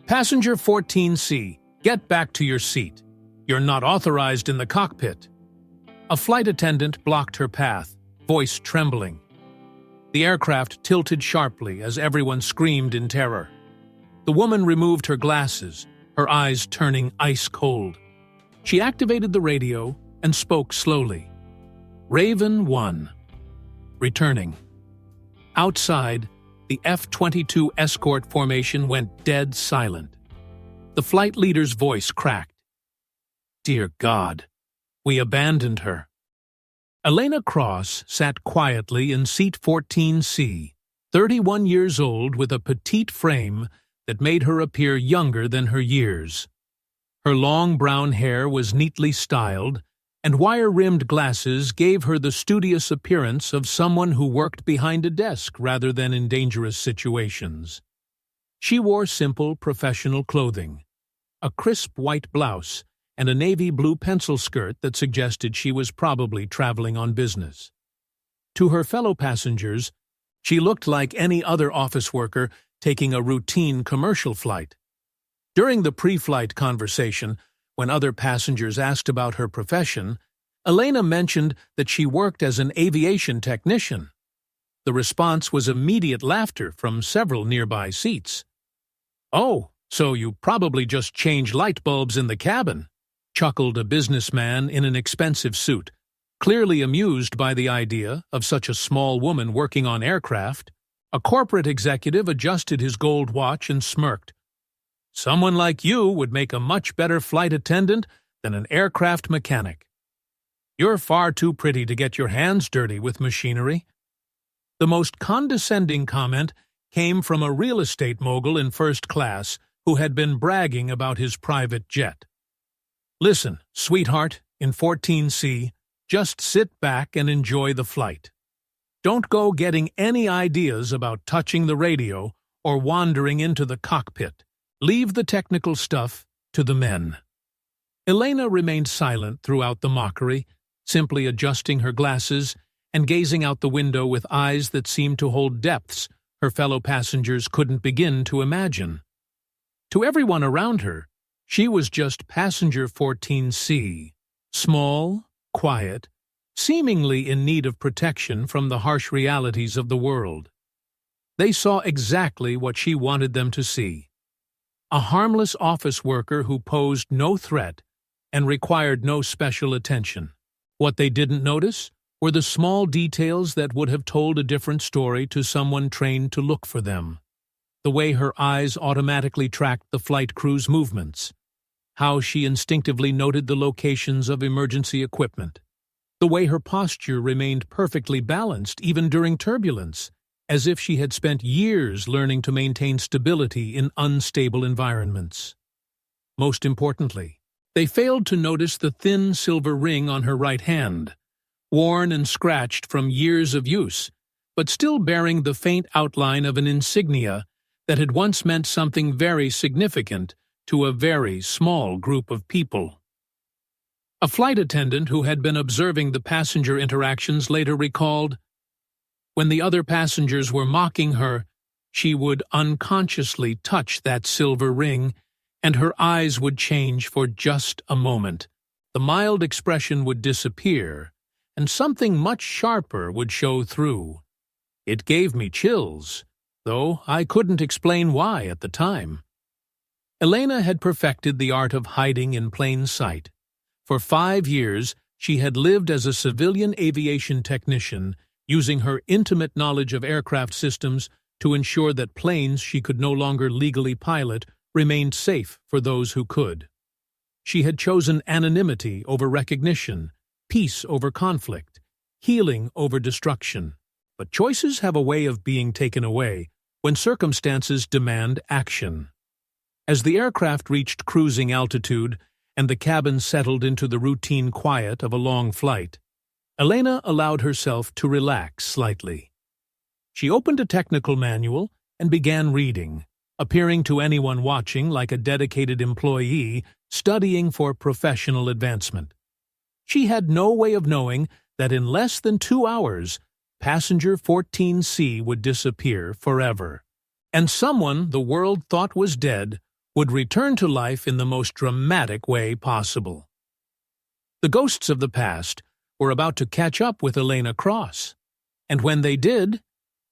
Passenger 14C, get back to your seat. You're not authorized in the cockpit. A flight attendant blocked her path, voice trembling. The aircraft tilted sharply as everyone screamed in terror. The woman removed her glasses, her eyes turning ice cold. She activated the radio and spoke slowly. Raven 1. Returning. Outside, the F-22 escort formation went dead silent. The flight leader's voice cracked. Dear God, we abandoned her. Elena Cross sat quietly in seat 14C, 31 years old with a petite frame that made her appear younger than her years. Her long brown hair was neatly styled, and wire-rimmed glasses gave her the studious appearance of someone who worked behind a desk rather than in dangerous situations. She wore simple professional clothing, a crisp white blouse, and a navy blue pencil skirt that suggested she was probably traveling on business. To her fellow passengers, she looked like any other office worker taking a routine commercial flight. During the pre-flight conversation, when other passengers asked about her profession, Elena mentioned that she worked as an aviation technician. The response was immediate laughter from several nearby seats. "Oh, so you probably just change light bulbs in the cabin," chuckled a businessman in an expensive suit, clearly amused by the idea of such a small woman working on aircraft. A corporate executive adjusted his gold watch and smirked. "Someone like you would make a much better flight attendant than an aircraft mechanic. You're far too pretty to get your hands dirty with machinery." The most condescending comment came from a real estate mogul in first class who had been bragging about his private jet. "Listen, sweetheart, in 14C, just sit back and enjoy the flight. Don't go getting any ideas about touching the radio or wandering into the cockpit. Leave the technical stuff to the men." Elena remained silent throughout the mockery, simply adjusting her glasses and gazing out the window with eyes that seemed to hold depths her fellow passengers couldn't begin to imagine. To everyone around her, she was just passenger 14C, small, quiet, seemingly in need of protection from the harsh realities of the world. They saw exactly what she wanted them to see. A harmless office worker who posed no threat and required no special attention. What they didn't notice were the small details that would have told a different story to someone trained to look for them. The way her eyes automatically tracked the flight crew's movements, how she instinctively noted the locations of emergency equipment, the way her posture remained perfectly balanced even during turbulence, as if she had spent years learning to maintain stability in unstable environments. Most importantly, they failed to notice the thin silver ring on her right hand, worn and scratched from years of use, but still bearing the faint outline of an insignia that had once meant something very significant to a very small group of people. A flight attendant who had been observing the passenger interactions later recalled, when the other passengers were mocking her, she would unconsciously touch that silver ring, and her eyes would change for just a moment. The mild expression would disappear, and something much sharper would show through. It gave me chills, though I couldn't explain why at the time. Elena had perfected the art of hiding in plain sight. For 5 years, she had lived as a civilian aviation technician, using her intimate knowledge of aircraft systems to ensure that planes she could no longer legally pilot remained safe for those who could. She had chosen anonymity over recognition, peace over conflict, healing over destruction. But choices have a way of being taken away when circumstances demand action. As the aircraft reached cruising altitude and the cabin settled into the routine quiet of a long flight, Elena allowed herself to relax slightly. She opened a technical manual and began reading, appearing to anyone watching like a dedicated employee studying for professional advancement. She had no way of knowing that in less than 2 hours, passenger 14C would disappear forever, and someone the world thought was dead would return to life in the most dramatic way possible. The ghosts of the past were about to catch up with Elena Cross, and when they did,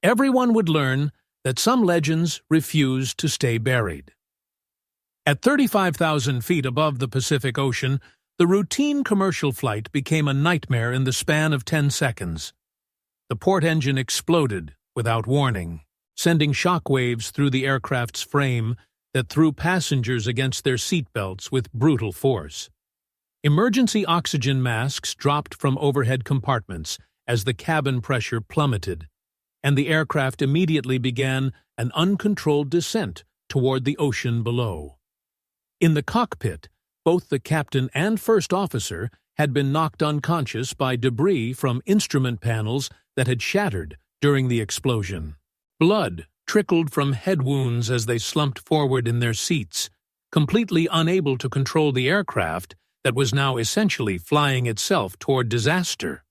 everyone would learn that some legends refuse to stay buried. At 35,000 feet above the Pacific Ocean, the routine commercial flight became a nightmare in the span of 10 seconds. The port engine exploded without warning, sending shock waves through the aircraft's frame that threw passengers against their seatbelts with brutal force. Emergency oxygen masks dropped from overhead compartments as the cabin pressure plummeted, and the aircraft immediately began an uncontrolled descent toward the ocean below. In the cockpit, both the captain and first officer had been knocked unconscious by debris from instrument panels that had shattered during the explosion. Blood trickled from head wounds as they slumped forward in their seats, completely unable to control the aircraft that was now essentially flying itself toward disaster.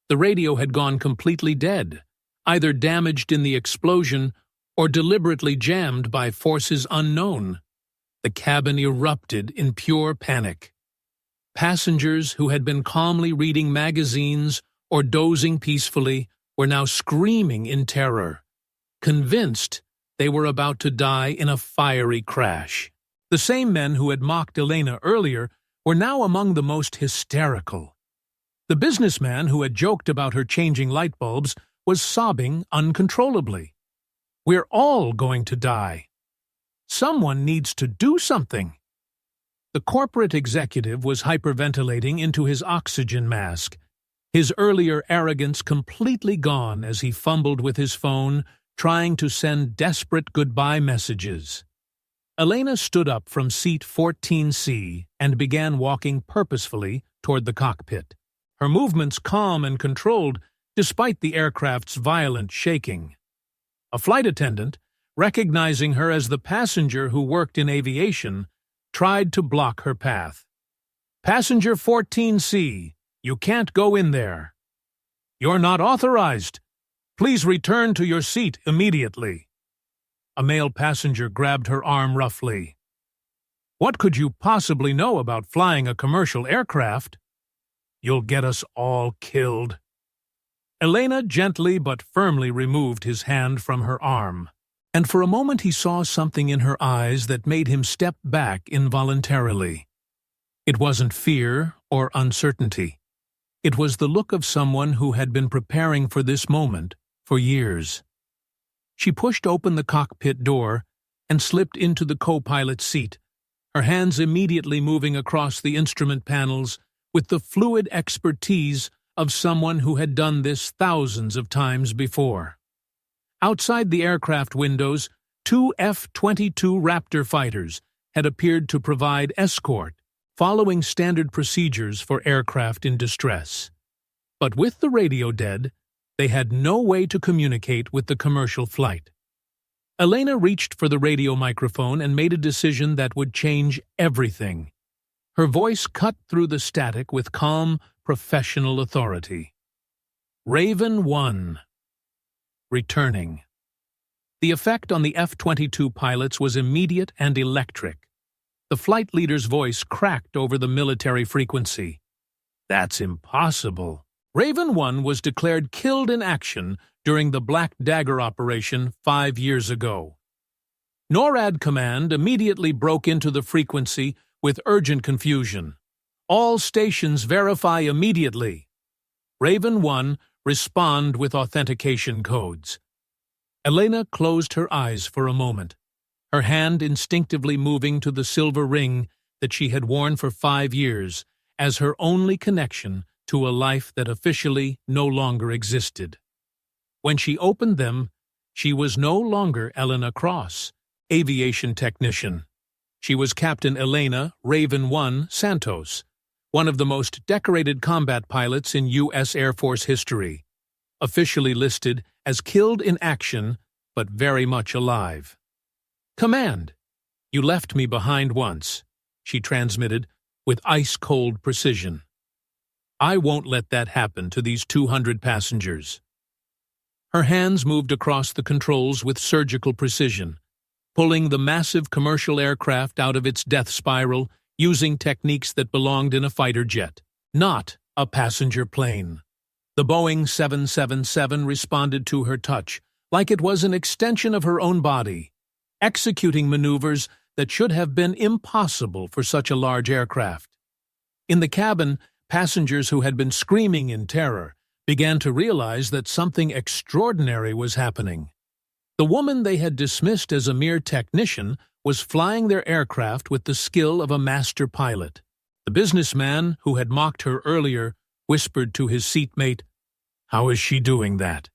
The radio had gone completely dead, either damaged in the explosion or deliberately jammed by forces unknown. The cabin erupted in pure panic. Passengers who had been calmly reading magazines or dozing peacefully were now screaming in terror, convinced they were about to die in a fiery crash. The same men who had mocked Elena earlier were now among the most hysterical. The businessman who had joked about her changing light bulbs was sobbing uncontrollably. "We're all going to die. Someone needs to do something." The corporate executive was hyperventilating into his oxygen mask, his earlier arrogance completely gone as he fumbled with his phone, trying to send desperate goodbye messages. Elena stood up from seat 14C and began walking purposefully toward the cockpit, her movements calm and controlled despite the aircraft's violent shaking. A flight attendant, recognizing her as the passenger who worked in aviation, tried to block her path. "Passenger 14C, you can't go in there. You're not authorized. Please return to your seat immediately." A male passenger grabbed her arm roughly. "What could you possibly know about flying a commercial aircraft? You'll get us all killed." Elena gently but firmly removed his hand from her arm, and for a moment he saw something in her eyes that made him step back involuntarily. It wasn't fear or uncertainty. It was the look of someone who had been preparing for this moment for years. She pushed open the cockpit door and slipped into the co-pilot's seat, her hands immediately moving across the instrument panels with the fluid expertise of someone who had done this thousands of times before. Outside the aircraft windows, 2 F-22 Raptor fighters had appeared to provide escort, following standard procedures for aircraft in distress. But with the radio dead, they had no way to communicate with the commercial flight. Elena reached for the radio microphone and made a decision that would change everything. Her voice cut through the static with calm, professional authority. "Raven 1. Returning." The effect on the F-22 pilots was immediate and electric. The flight leader's voice cracked over the military frequency. "That's impossible. Raven 1 was declared killed in action during the Black Dagger operation 5 years ago." NORAD Command immediately broke into the frequency with urgent confusion. "All stations verify immediately. Raven 1, respond with authentication codes." Elena closed her eyes for a moment, her hand instinctively moving to the silver ring that she had worn for 5 years as her only connection to a life that officially no longer existed. When she opened them, she was no longer Elena Cross, aviation technician. She was Captain Elena Raven 1 Santos, one of the most decorated combat pilots in U.S. Air Force history, officially listed as killed in action but very much alive. "Command, you left me behind once," she transmitted with ice-cold precision. "I won't let that happen to these 200 passengers." Her hands moved across the controls with surgical precision, pulling the massive commercial aircraft out of its death spiral using techniques that belonged in a fighter jet, not a passenger plane. The Boeing 777 responded to her touch like it was an extension of her own body, executing maneuvers that should have been impossible for such a large aircraft. In the cabin, passengers who had been screaming in terror began to realize that something extraordinary was happening. The woman they had dismissed as a mere technician was flying their aircraft with the skill of a master pilot. The businessman who had mocked her earlier whispered to his seatmate, "How is she doing that?"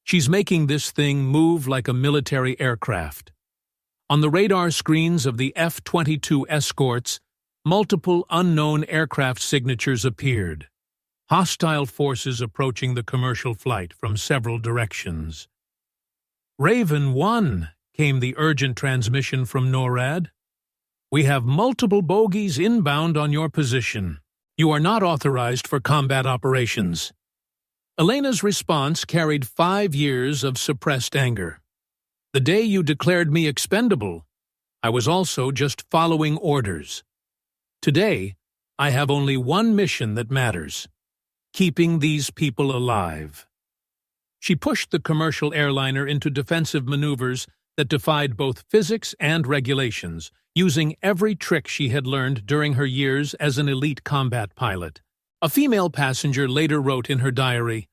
"She's making this thing move like a military aircraft." On the radar screens of the F-22 escorts, multiple unknown aircraft signatures appeared. Hostile forces approaching the commercial flight from several directions. "Raven 1, came the urgent transmission from NORAD. "We have multiple bogies inbound on your position. You are not authorized for combat operations." Elena's response carried 5 years of suppressed anger. "The day you declared me expendable, I was also just following orders. Today, I have only one mission that matters: keeping these people alive." She pushed the commercial airliner into defensive maneuvers that defied both physics and regulations, using every trick she had learned during her years as an elite combat pilot. A female passenger later wrote in her diary,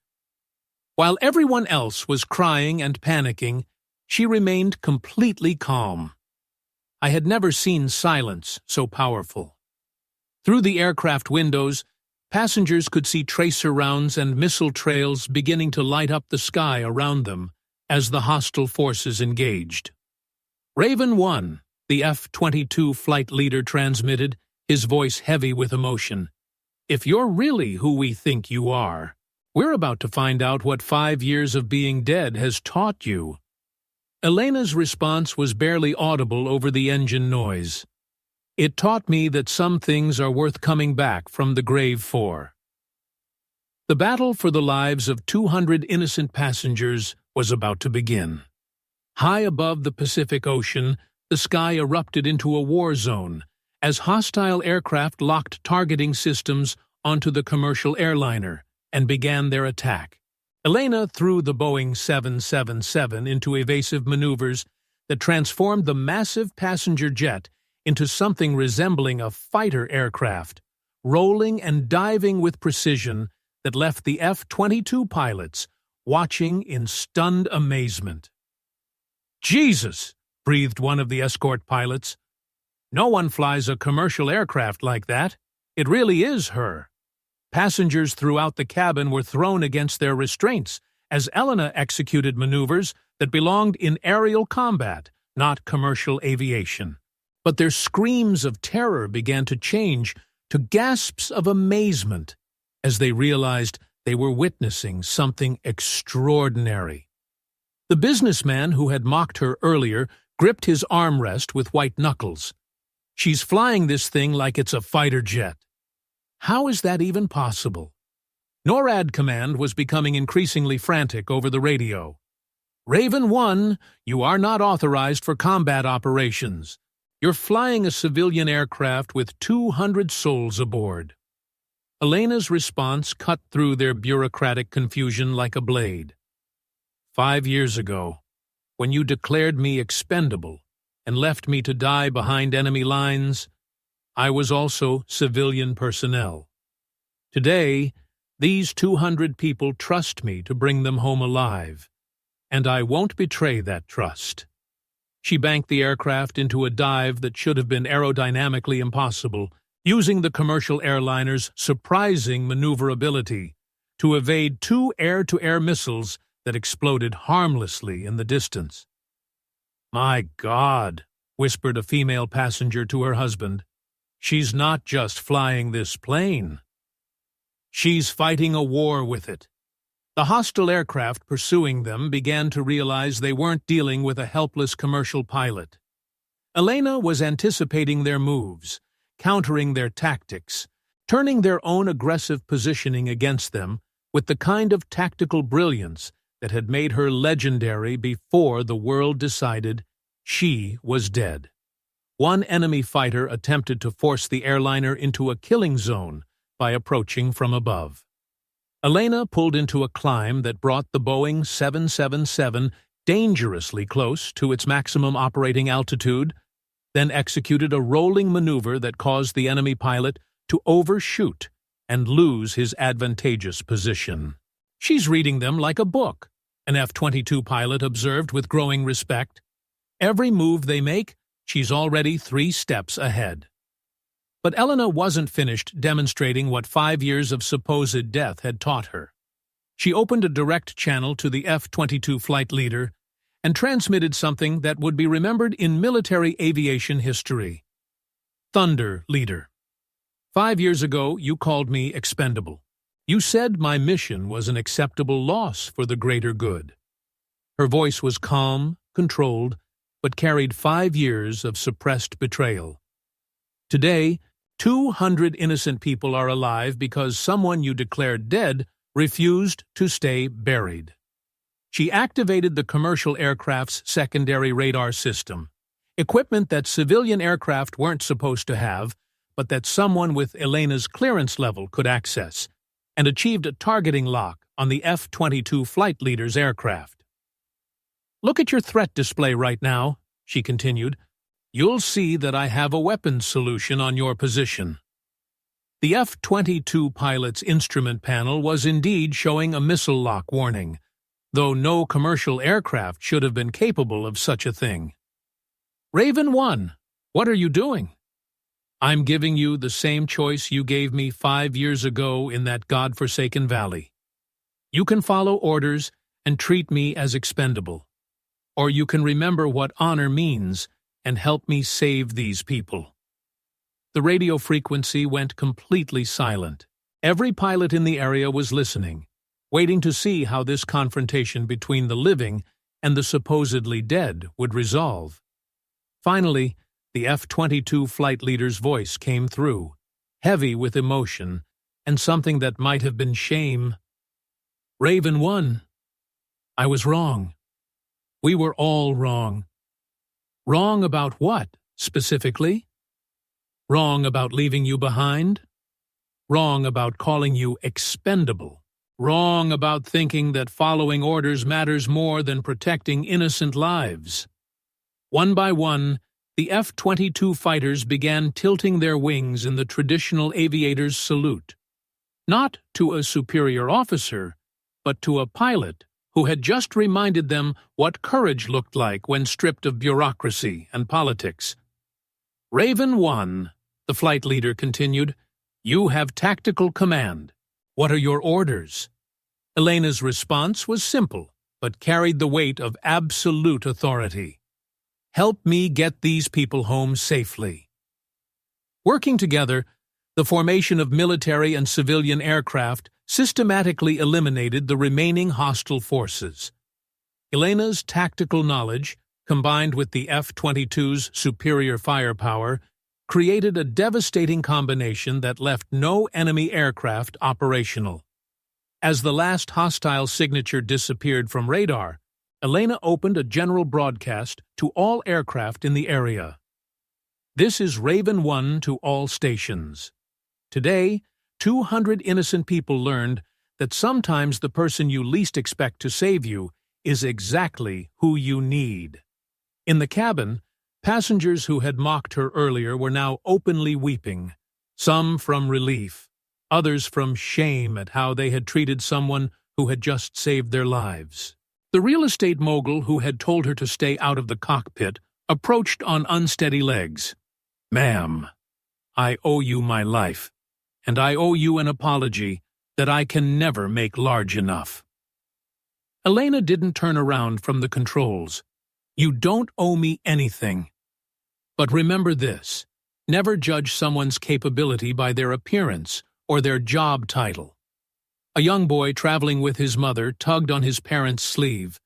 "While everyone else was crying and panicking, she remained completely calm. I had never seen silence so powerful." Through the aircraft windows, passengers could see tracer rounds and missile trails beginning to light up the sky around them as the hostile forces engaged. "Raven 1, the F-22 flight leader transmitted, his voice heavy with emotion. "If you're really who we think you are, we're about to find out what 5 years of being dead has taught you." Elena's response was barely audible over the engine noise. "It taught me that some things are worth coming back from the grave for." The battle for the lives of 200 innocent passengers was about to begin. High above the Pacific Ocean, the sky erupted into a war zone as hostile aircraft locked targeting systems onto the commercial airliner and began their attack. Elena threw the Boeing 777 into evasive maneuvers that transformed the massive passenger jet into something resembling a fighter aircraft, rolling and diving with precision that left the F-22 pilots watching in stunned amazement. "Jesus!" breathed one of the escort pilots. "No one flies a commercial aircraft like that. It really is her." Passengers throughout the cabin were thrown against their restraints as Elena executed maneuvers that belonged in aerial combat, not commercial aviation. But their screams of terror began to change to gasps of amazement as they realized they were witnessing something extraordinary. The businessman who had mocked her earlier gripped his armrest with white knuckles. "She's flying this thing like it's a fighter jet. How is that even possible?" NORAD command was becoming increasingly frantic over the radio. "Raven 1, you are not authorized for combat operations. You're flying a civilian aircraft with 200 souls aboard." Elena's response cut through their bureaucratic confusion like a blade. 5 years ago, when you declared me expendable and left me to die behind enemy lines, I was also civilian personnel. Today, these 200 people trust me to bring them home alive, and I won't betray that trust." She banked the aircraft into a dive that should have been aerodynamically impossible, using the commercial airliner's surprising maneuverability to evade 2 air-to-air missiles that exploded harmlessly in the distance. "My God," whispered a female passenger to her husband, "she's not just flying this plane. She's fighting a war with it." The hostile aircraft pursuing them began to realize they weren't dealing with a helpless commercial pilot. Elena was anticipating their moves, countering their tactics, turning their own aggressive positioning against them with the kind of tactical brilliance that had made her legendary before the world decided She was dead. One enemy fighter attempted to force the airliner into a killing zone by approaching from above. Elena pulled into a climb that brought the Boeing 777 dangerously close to its maximum operating altitude, then executed a rolling maneuver that caused the enemy pilot to overshoot and lose his advantageous position. "She's reading them like a book," an F-22 pilot observed with growing respect. "Every move they make, she's already 3 steps ahead." But Elena wasn't finished demonstrating what 5 years of supposed death had taught her. She opened a direct channel to the F-22 flight leader and transmitted something that would be remembered in military aviation history. "Thunder, leader. 5 years ago, you called me expendable. You said my mission was an acceptable loss for the greater good." Her voice was calm, controlled, but carried 5 years of suppressed betrayal. "Today, 200 innocent people are alive because someone you declared dead refused to stay buried." She activated the commercial aircraft's secondary radar system, equipment that civilian aircraft weren't supposed to have, but that someone with Elena's clearance level could access, and achieved a targeting lock on the F-22 flight leader's aircraft. "Look at your threat display right now," she continued. "You'll see that I have a weapons solution on your position." The F-22 pilot's instrument panel was indeed showing a missile lock warning, though no commercial aircraft should have been capable of such a thing. "Raven 1, what are you doing?" "I'm giving you the same choice you gave me 5 years ago in that godforsaken valley. You can follow orders and treat me as expendable, or you can remember what honor means and help me save these people." The radio frequency went completely silent. Every pilot in the area was listening, waiting to see how this confrontation between the living and the supposedly dead would resolve. Finally, the F-22 flight leader's voice came through, heavy with emotion and something that might have been shame. "Raven 1, I was wrong. We were all wrong." "Wrong about what, specifically?" "Wrong about leaving you behind. Wrong about calling you expendable. Wrong about thinking that following orders matters more than protecting innocent lives." One by one, the F-22 fighters began tilting their wings in the traditional aviator's salute, not to a superior officer, but to a pilot who had just reminded them what courage looked like when stripped of bureaucracy and politics. "Raven 1, the flight leader continued, "you have tactical command. What are your orders?" Elena's response was simple, but carried the weight of absolute authority. "Help me get these people home safely." Working together, the formation of military and civilian aircraft systematically eliminated the remaining hostile forces. Elena's tactical knowledge, combined with the F-22's superior firepower, created a devastating combination that left no enemy aircraft operational. As the last hostile signature disappeared from radar, Elena opened a general broadcast to all aircraft in the area. "This is Raven 1 to all stations. Today, 200 innocent people learned that sometimes the person you least expect to save you is exactly who you need." In the cabin, passengers who had mocked her earlier were now openly weeping, some from relief, others from shame at how they had treated someone who had just saved their lives. The real estate mogul who had told her to stay out of the cockpit approached on unsteady legs. "Ma'am, I owe you my life, and I owe you an apology that I can never make large enough." Elena didn't turn around from the controls. "You don't owe me anything. But remember this, never judge someone's capability by their appearance or their job title." A young boy traveling with his mother tugged on his parents' sleeve.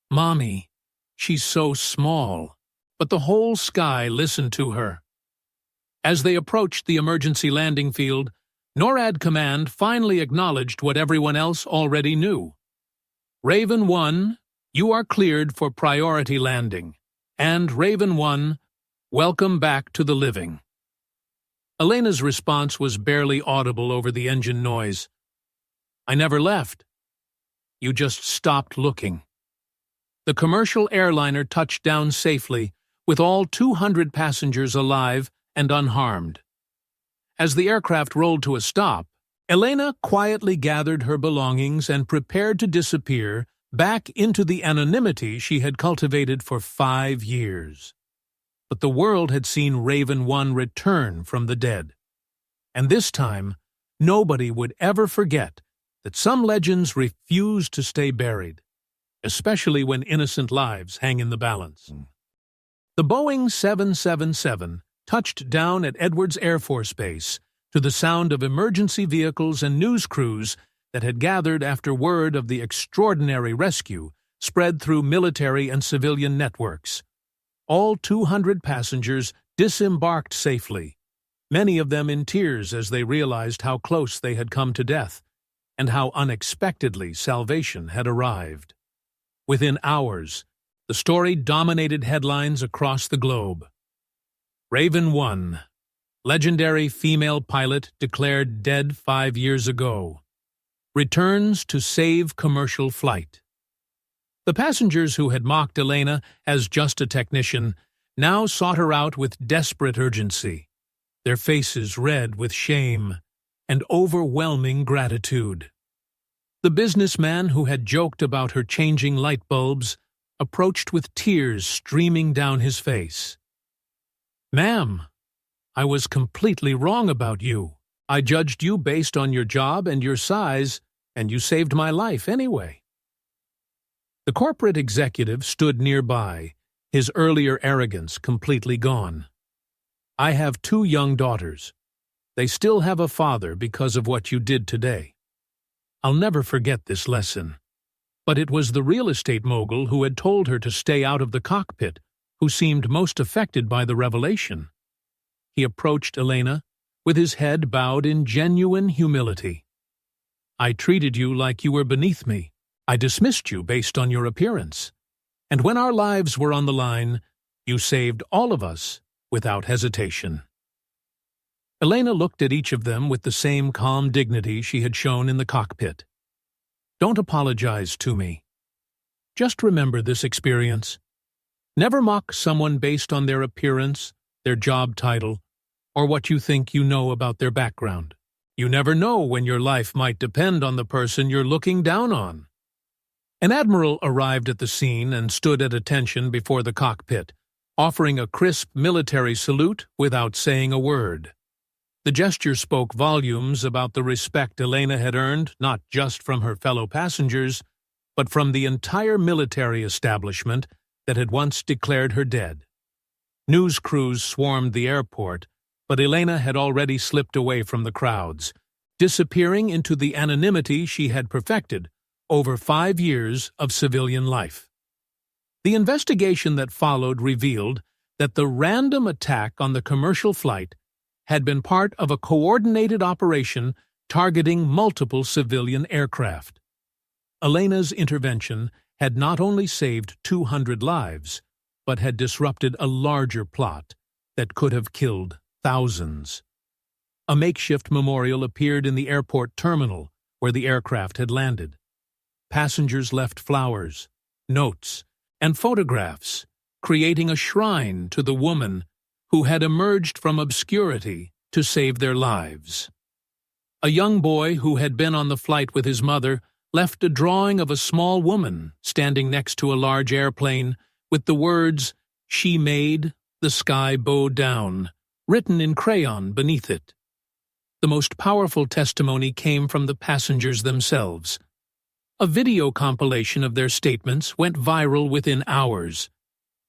"Mommy, she's so small." But the whole sky listened to her. As they approached the emergency landing field, NORAD Command finally acknowledged what everyone else already knew. "Raven 1, you are cleared for priority landing. and Raven 1, welcome back to the living. Elena's response was barely audible over the engine noise. I never left. You just stopped looking. The commercial airliner touched down safely, with all 200 passengers alive and unharmed. As the aircraft rolled to a stop, Elena quietly gathered her belongings and prepared to disappear back into the anonymity she had cultivated for 5 years. But the world had seen Raven 1 return from the dead. And this time, nobody would ever forget that some legends refuse to stay buried, especially when innocent lives hang in the balance. The Boeing 777 touched down at Edwards Air Force Base to the sound of emergency vehicles and news crews that had gathered after word of the extraordinary rescue spread through military and civilian networks. All 200 passengers disembarked safely, many of them in tears as they realized how close they had come to death and how unexpectedly salvation had arrived. Within hours, the story dominated headlines across the globe. Raven 1, legendary female pilot declared dead 5 years ago, returns to save commercial flight. The passengers who had mocked Elena as just a technician now sought her out with desperate urgency, their faces red with shame and overwhelming gratitude. The businessman who had joked about her changing light bulbs approached with tears streaming down his face. Ma'am, I was completely wrong about you. I judged you based on your job and your size, and you saved my life anyway. The corporate executive stood nearby, his earlier arrogance completely gone. I have 2 young daughters. They still have a father because of what you did today. I'll never forget this lesson. But it was the real estate mogul who had told her to stay out of the cockpit who seemed most affected by the revelation. He approached Elena, with his head bowed in genuine humility. I treated you like you were beneath me. I dismissed you based on your appearance. And when our lives were on the line, you saved all of us without hesitation. Elena looked at each of them with the same calm dignity she had shown in the cockpit. Don't apologize to me. Just remember this experience. Never mock someone based on their appearance, their job title, or what you think you know about their background. You never know when your life might depend on the person you're looking down on. An admiral arrived at the scene and stood at attention before the cockpit, offering a crisp military salute without saying a word. The gesture spoke volumes about the respect Elena had earned not just from her fellow passengers, but from the entire military establishment that had once declared her dead. News crews swarmed the airport, but Elena had already slipped away from the crowds, disappearing into the anonymity she had perfected over 5 years of civilian life. The investigation that followed revealed that the random attack on the commercial flight had been part of a coordinated operation targeting multiple civilian aircraft. Elena's intervention had not only saved 200 lives, but had disrupted a larger plot that could have killed thousands. A makeshift memorial appeared in the airport terminal where the aircraft had landed. Passengers left flowers, notes, and photographs, creating a shrine to the woman who had emerged from obscurity to save their lives. A young boy who had been on the flight with his mother left a drawing of a small woman standing next to a large airplane with the words, "She made the sky bow down," written in crayon beneath it. The most powerful testimony came from the passengers themselves. A video compilation of their statements went viral within hours.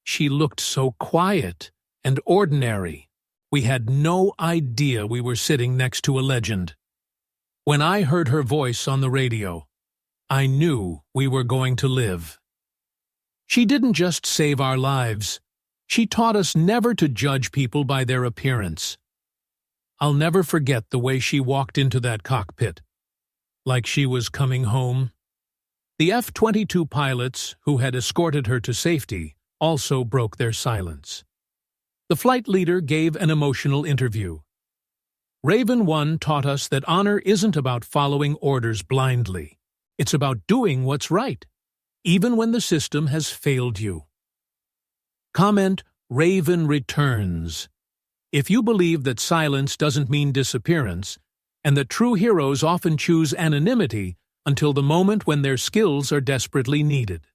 She looked so quiet and ordinary. We had no idea we were sitting next to a legend. When I heard her voice on the radio, I knew we were going to live. She didn't just save our lives. She taught us never to judge people by their appearance. I'll never forget the way she walked into that cockpit, like she was coming home. The F-22 pilots who had escorted her to safety also broke their silence. The flight leader gave an emotional interview. Raven 1 taught us that honor isn't about following orders blindly. It's about doing what's right, even when the system has failed you. Comment, Raven returns. If you believe that silence doesn't mean disappearance, and that true heroes often choose anonymity until the moment when their skills are desperately needed.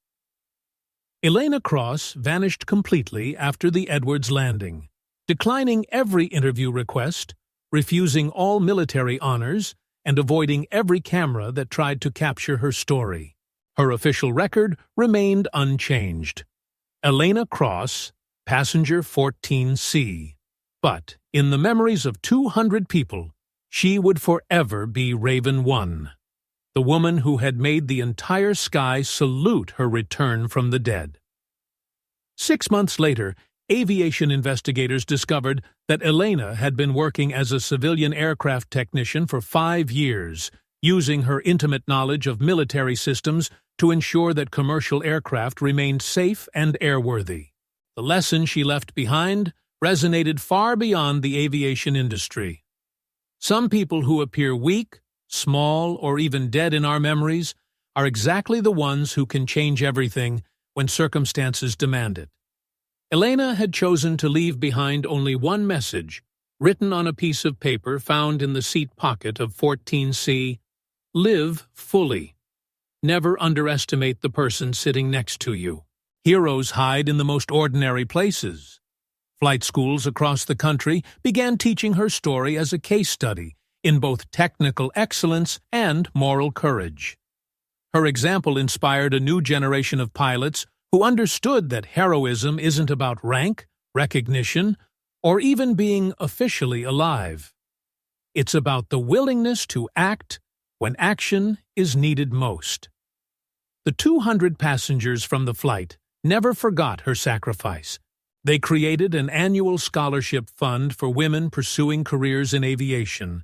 Elena Cross vanished completely after the Edwards landing, declining every interview request, refusing all military honors, and avoiding every camera that tried to capture her story. Her official record remained unchanged. Elena Cross, passenger 14C. But, in the memories of 200 people, she would forever be Raven 1, the woman who had made the entire sky salute her return from the dead. 6 months later, aviation investigators discovered that Elena had been working as a civilian aircraft technician for 5 years, using her intimate knowledge of military systems to ensure that commercial aircraft remained safe and airworthy. The lesson she left behind resonated far beyond the aviation industry. Some people who appear weak, small, or even dead in our memories are exactly the ones who can change everything when circumstances demand it. Elena had chosen to leave behind only one message, written on a piece of paper found in the seat pocket of 14C: Live fully. Never underestimate the person sitting next to you. Heroes hide in the most ordinary places. Flight schools across the country began teaching her story as a case study in both technical excellence and moral courage. Her example inspired a new generation of pilots who understood that heroism isn't about rank, recognition, or even being officially alive. It's about the willingness to act when action is needed most. The 200 passengers from the flight never forgot her sacrifice. They created an annual scholarship fund for women pursuing careers in aviation,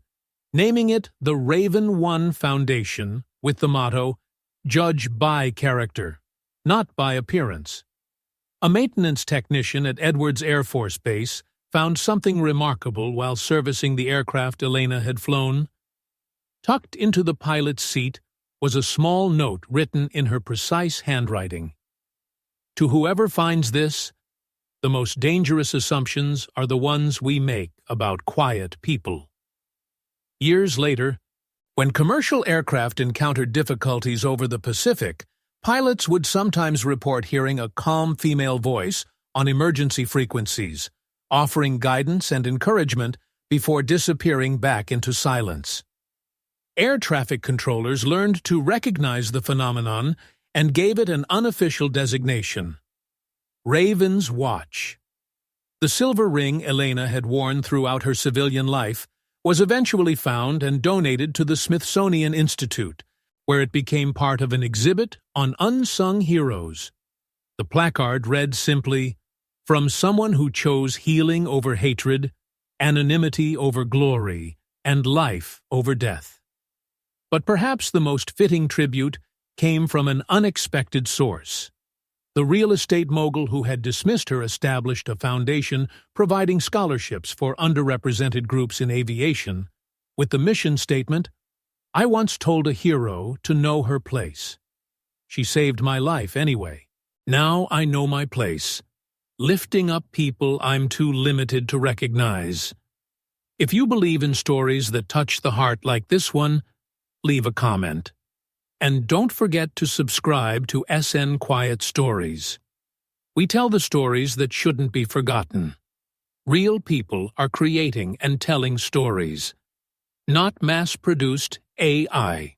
naming it the Raven 1 Foundation with the motto, Judge by character, not by appearance. A maintenance technician at Edwards Air Force Base found something remarkable while servicing the aircraft Elena had flown. Tucked into the pilot's seat was a small note written in her precise handwriting. To whoever finds this, the most dangerous assumptions are the ones we make about quiet people. Years later, when commercial aircraft encountered difficulties over the Pacific, pilots would sometimes report hearing a calm female voice on emergency frequencies, offering guidance and encouragement before disappearing back into silence. Air traffic controllers learned to recognize the phenomenon and gave it an unofficial designation: Raven's Watch. The silver ring Elena had worn throughout her civilian life was eventually found and donated to the Smithsonian Institute, where it became part of an exhibit on unsung heroes. The placard read simply, "From someone who chose healing over hatred, anonymity over glory, and life over death." But perhaps the most fitting tribute came from an unexpected source. The real estate mogul who had dismissed her established a foundation providing scholarships for underrepresented groups in aviation, with the mission statement, "I once told a hero to know her place. She saved my life anyway. Now I know my place, lifting up people I'm too limited to recognize." If you believe in stories that touch the heart like this one, leave a comment. And don't forget to subscribe to SN Quiet Stories. We tell the stories that shouldn't be forgotten. Real people are creating and telling stories, not mass-produced AI.